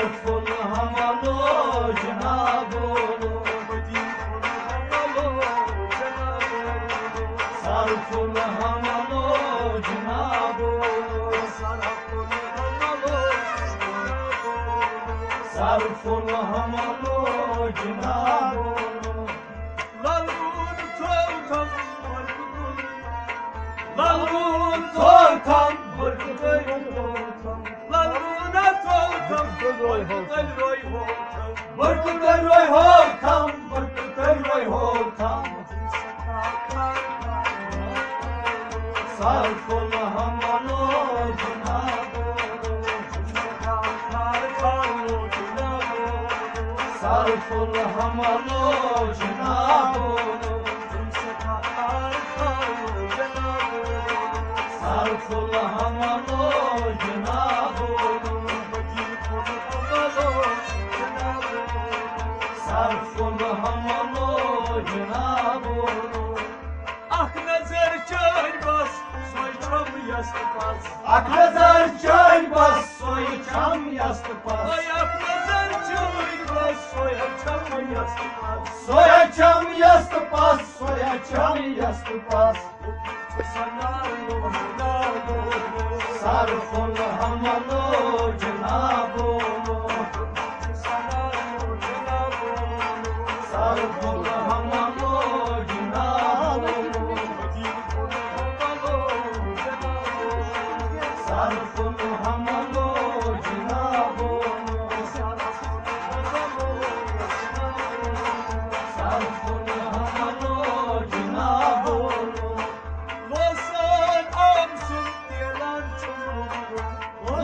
صرف الهمل جنابه صرف الهمل جنابه صرف الهمل جنابه lalun toltam burkutoy laluna toltam burkutoy roy holtam burkutoy roy holtam burkutoy roy holtam sarful hamalo junabo sarful hamalo junabo صرف الهمل جنابه صرف الهمل جنابه Ak nazar çay bas, soy çam yastık bas. Ak nazar çay bas, soy çam yastık bas. Ay ak nazar çay bas, soy çam yastık bas. Soya çam yastık bas, soya çam yastık bas. صرف الهمل جنابه صرف الهمل جنابه صرف الهمل جنابه صرف الهمل جنابه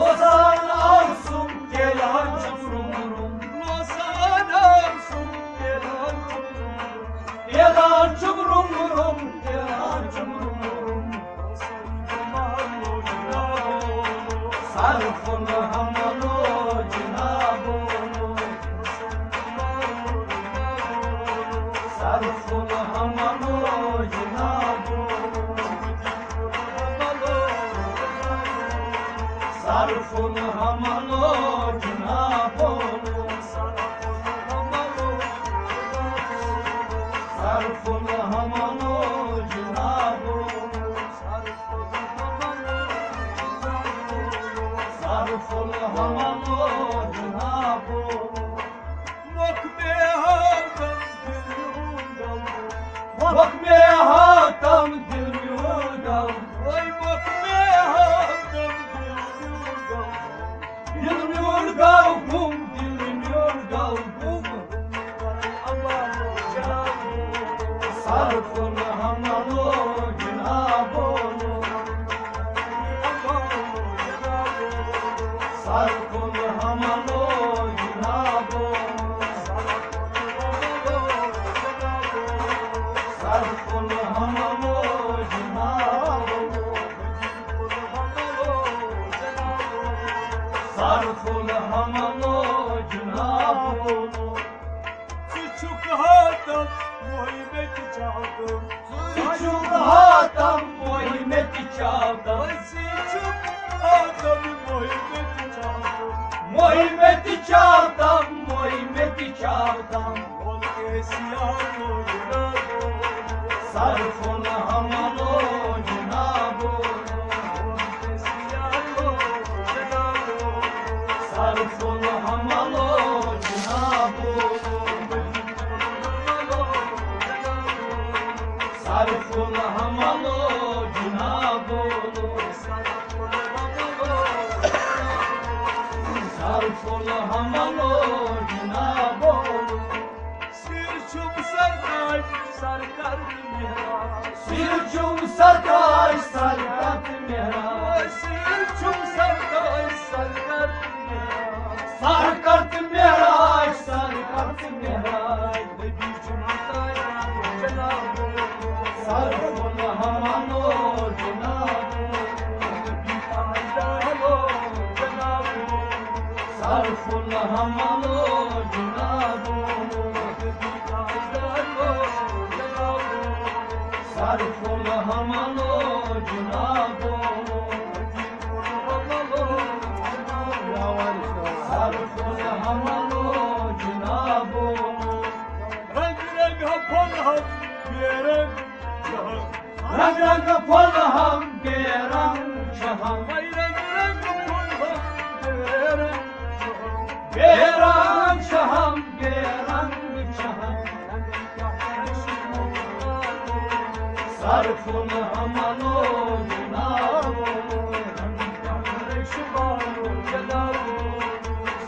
Lozan Lozan amsun alsın gelen çumrum Lozan amsun gelen Gelen çumrum Gelen çumrum Sarfın hamalu cinabu Sarfın hamalu cinabu Sarful hamalu cinabu Sarful hamalu cinabu Sarful hamalu cinabu Mokbe hakan gülündal Bakme hatam dil yurdal Oy mokbe hakan gülündal Dilim yurgal kum dilim yurgal kum Sarful hamalu cinabu Sarful hamalu cinabu Sarful hamalu cinabu Sarful hamalu cinabu Küçük hatam muhabbeti çaldım Küçük hatam muhimmeti çaldım Ay küçük hatam muhabbeti çaldım Muhimmeti çaldım Muhimmeti çaldım Ol kesyan oynadı Sarful hamalu cinabu Sarful hamalu cinabu Sarful hamalu cinabu Sarful hamalu cinabu Sirçum sarkar sarkar mihra Sircum sarkar sarkat mihra Sirçum sarkar sarkar mihra Sarkat mihra sarkat mihra Bir cumhurda cenab-ı Sarful hamalu cinabu Bir faydalı cenab-ı Sarful hamalu cinabu Sarful hamalu cinabu Sarful رنگ رنگ پل هم گرم شهم وای رنگ رنگ پل گرم گرم شهم گرم شهم سرفون همان و جناب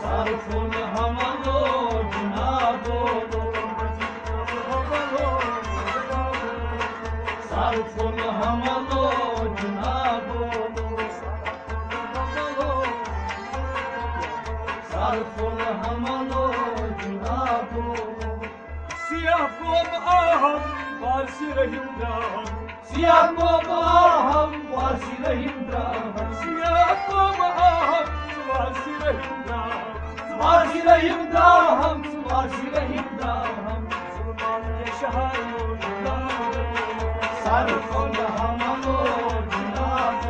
سرفون همان و جناب سرفون همان و جناب سرفون همان و جناب سیاه قوم آهم بر سرهم دام سیاه قوم آهم بر سرهم دام سیاه قوم آهم بر سرهم دام بر سرهم دام بر سرهم دام سلمان شهر سرفون همان و جناب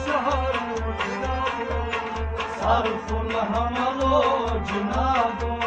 شهر سرفون همان و جناب